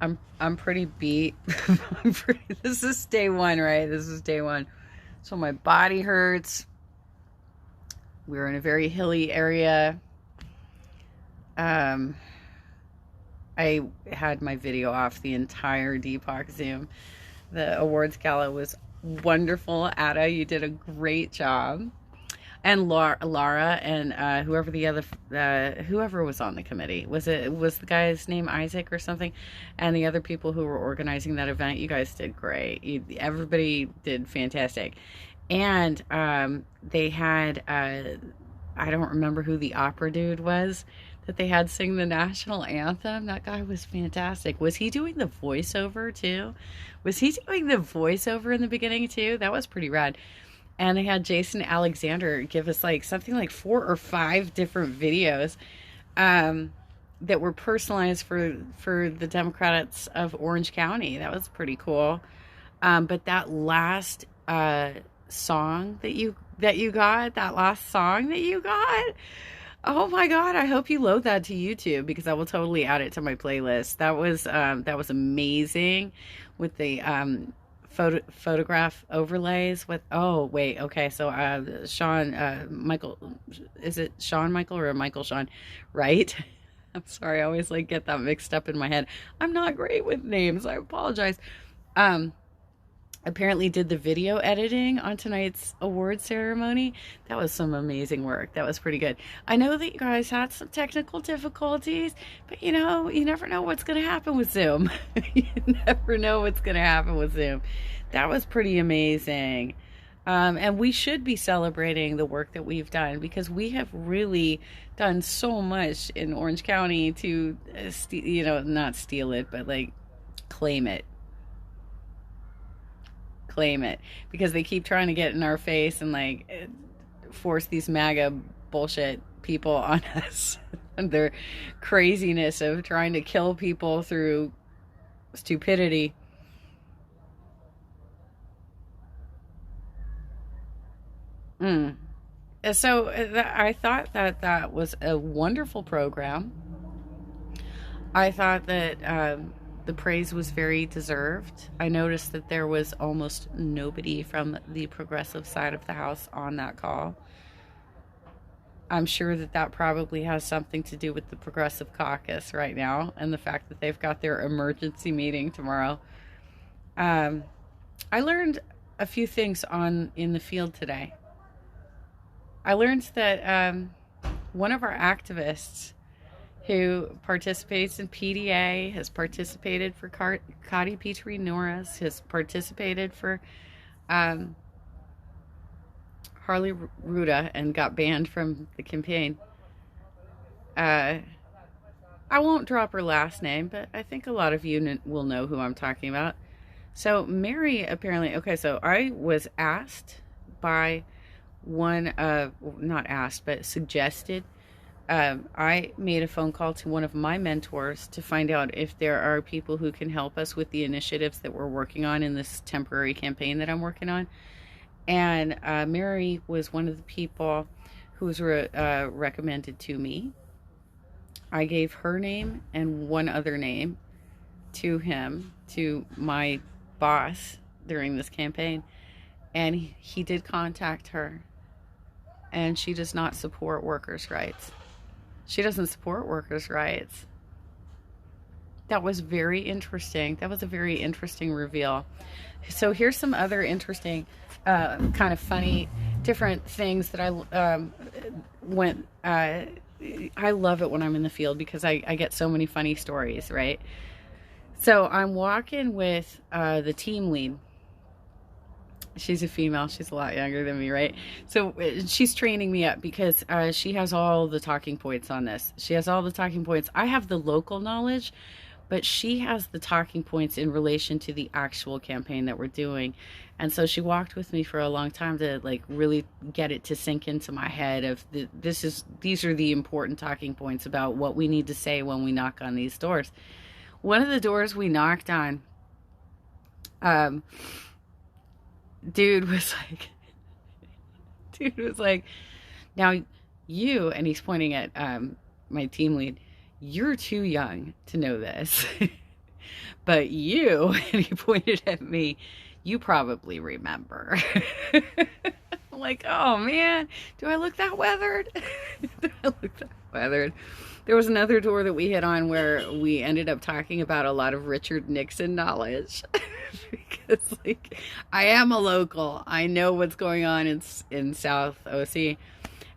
I'm pretty beat. This is day one, right? This is day one. So my body hurts. We're in a very hilly area. Um, I had my video off the entire DPOC Zoom. The awards gala was wonderful. Ada, you did a great job. And Laura and whoever the other whoever was on the committee, was the guy's name Isaac or something, and the other people who were organizing that event. You guys did great. Everybody did fantastic, and they had I don't remember who the opera dude was that they had sing the national anthem. That guy was fantastic. Was he doing the voiceover too? Was he doing the voiceover in the beginning too? That was pretty rad. And they had Jason Alexander give us like something like 4 or 5 different videos that were personalized for the Democrats of Orange County. That was pretty cool. But that last song that you got, oh my God, I hope you load that to YouTube because I will totally add it to my playlist. That was amazing with the photograph overlays with, oh wait, okay, so Sean Michael, is it Sean Michael or Michael Sean, right? I'm sorry, I always like get that mixed up in my head. I'm not great with names, I apologize. um Apparently did the video editing on tonight's award ceremony. That was some amazing work. That was pretty good. I know that you guys had some technical difficulties, but you never know what's going to happen with Zoom. You never know what's going to happen with Zoom. That was pretty amazing. And we should be celebrating the work that we've done because we have really done so much in Orange County to, not steal it, but like claim it because they keep trying to get in our face and like force these MAGA bullshit people on us and their craziness of trying to kill people through stupidity. Mm. So I thought that was a wonderful program. I thought that the praise was very deserved. I noticed that there was almost nobody from the progressive side of the house on that call. I'm sure that that probably has something to do with the Progressive Caucus right now and the fact that they've got their emergency meeting tomorrow. Um, I learned a few things on in the field today. I learned that one of our activists who participates in PDA, has participated for Kati Petrie Norris, has participated for um, Harley Ruda and got banned from the campaign. Uh, I won't drop her last name, but I think a lot of you will know who I'm talking about. So Mary apparently, okay, so I was asked by not asked, but suggested. I made a phone call to one of my mentors to find out if there are people who can help us with the initiatives that we're working on in this temporary campaign that I'm working on. And Mary was one of the people who was recommended to me. I gave her name and one other name to him, to my boss during this campaign. And he did contact her. And she does not support workers' rights. She doesn't support workers' rights. That was very interesting. That was a very interesting reveal. So here's some other interesting, kind of funny, different things that I love it when I'm in the field because I get so many funny stories, right? So I'm walking with the team lead. She's a female. She's a lot younger than me, right? So she's training me up because she has all the talking points on this. She has all the talking points. I have the local knowledge, but she has the talking points in relation to the actual campaign that we're doing. And so she walked with me for a long time to like really get it to sink into my head of these are the important talking points about what we need to say when we knock on these doors. One of the doors we knocked on, dude was like, now you, and he's pointing at my team lead, you're too young to know this. But you, and he pointed at me, you probably remember. I'm like, oh man, do I look that weathered? Do I look that weathered? There was another tour that we hit on where we ended up talking about a lot of Richard Nixon knowledge. Because, like, I am a local. I know what's going on in South OC.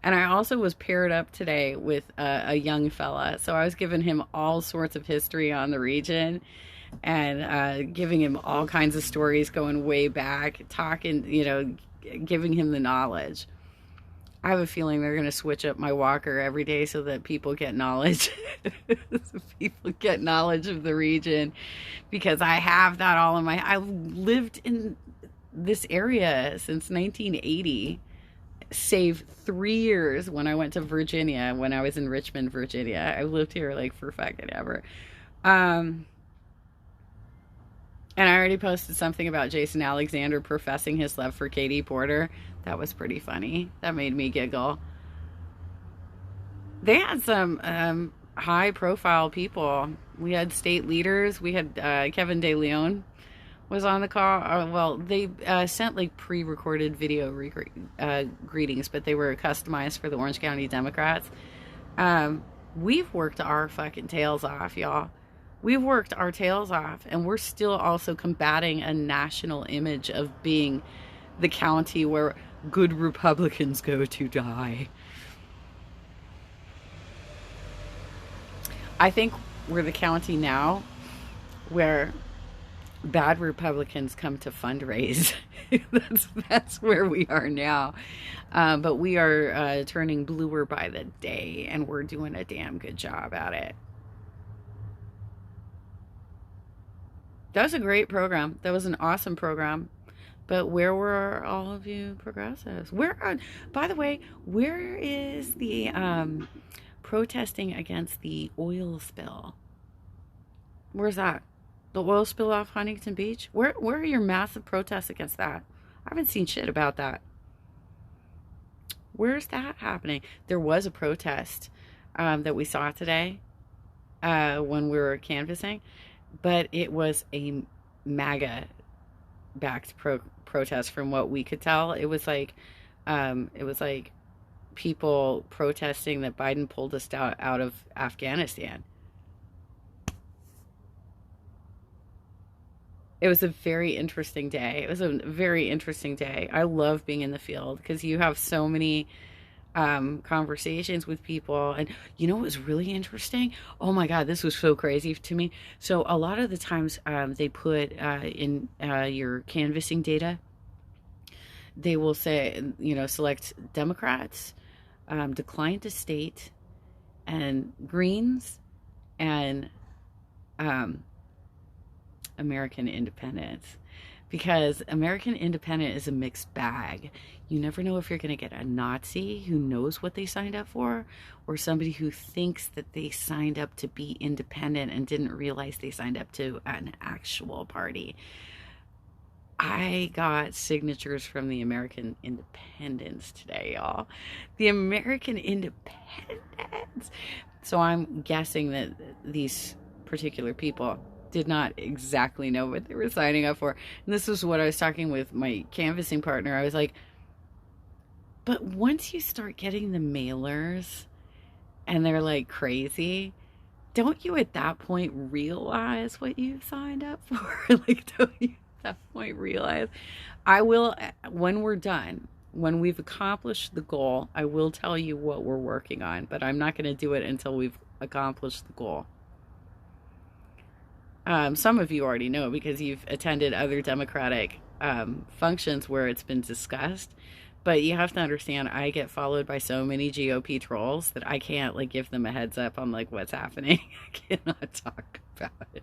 And I also was paired up today with a young fella. So I was giving him all sorts of history on the region and giving him all kinds of stories going way back, talking, giving him the knowledge. I have a feeling they're going to switch up my walker every day so that people get knowledge. So people get knowledge of the region, because I have that all in my... I've lived in this area since 1980, save 3 years when I went to Virginia, when I was in Richmond, Virginia. I've lived here like for fucking ever. And I already posted something about Jason Alexander professing his love for Katie Porter. That was pretty funny. That made me giggle. They had some high profile people. We had state leaders. We had Kevin De Leon was on the call. Well, they sent like pre-recorded video greetings, but they were customized for the Orange County Democrats. We've worked our fucking tails off, y'all. We've worked our tails off, and we're still also combating a national image of being the county where good Republicans go to die. I think we're the county now where bad Republicans come to fundraise. That's where we are now. But we are turning bluer by the day, and we're doing a damn good job at it. That was a great program. That was an awesome program. But where were all of you progressives? By the way, where is the protesting against the oil spill? Where's that? The oil spill off Huntington Beach? Where are your massive protests against that? I haven't seen shit about that. Where's that happening? There was a protest that we saw today when we were canvassing, but it was a MAGA-backed protest from what we could tell. It was like people protesting that Biden pulled us out of Afghanistan. It was a very interesting day. It was a very interesting day. I love being in the field because you have so many conversations with people. And you know what was really interesting? Oh my God, this was so crazy to me. So a lot of the times they put in your canvassing data, they will say, select Democrats, decline to state, and Greens, and American Independence, because American Independent is a mixed bag. You never know if you're going to get a Nazi who knows what they signed up for, or somebody who thinks that they signed up to be independent and didn't realize they signed up to an actual party. I got signatures from the American Independents today, y'all. The American Independents. So I'm guessing that these particular people did not exactly know what they were signing up for. And this was what I was talking with my canvassing partner. I was like, but once you start getting the mailers and they're like crazy, don't you at that point realize what you signed up for? Like, don't you at that point realize? I will, when we're done, when we've accomplished the goal, I will tell you what we're working on, but I'm not going to do it until we've accomplished the goal. Some of you already know because you've attended other Democratic functions where it's been discussed. But you have to understand, I get followed by so many GOP trolls that I can't give them a heads up on what's happening. I cannot talk about it.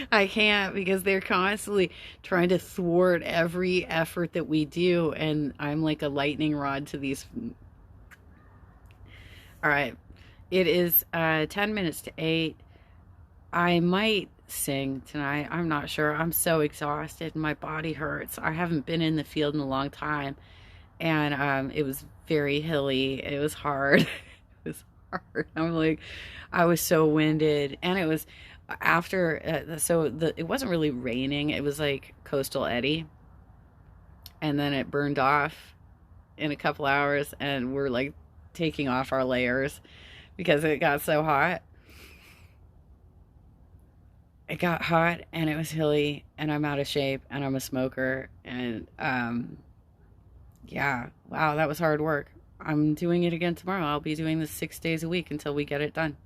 I can't, because they're constantly trying to thwart every effort that we do, and I'm like a lightning rod to these. All right, it is 10 minutes to 8. I might sing tonight. I'm not sure. I'm so exhausted and my body hurts. I haven't been in the field in a long time, and it was very hilly. It was hard. It was hard. I was so winded, and it was after, it wasn't really raining. It was like coastal eddy, and then it burned off in a couple hours, and we're like taking off our layers because it got so hot. It got hot and it was hilly, and I'm out of shape, and I'm a smoker, and yeah, wow, that was hard work. I'm doing it again tomorrow. I'll be doing this 6 days a week until we get it done.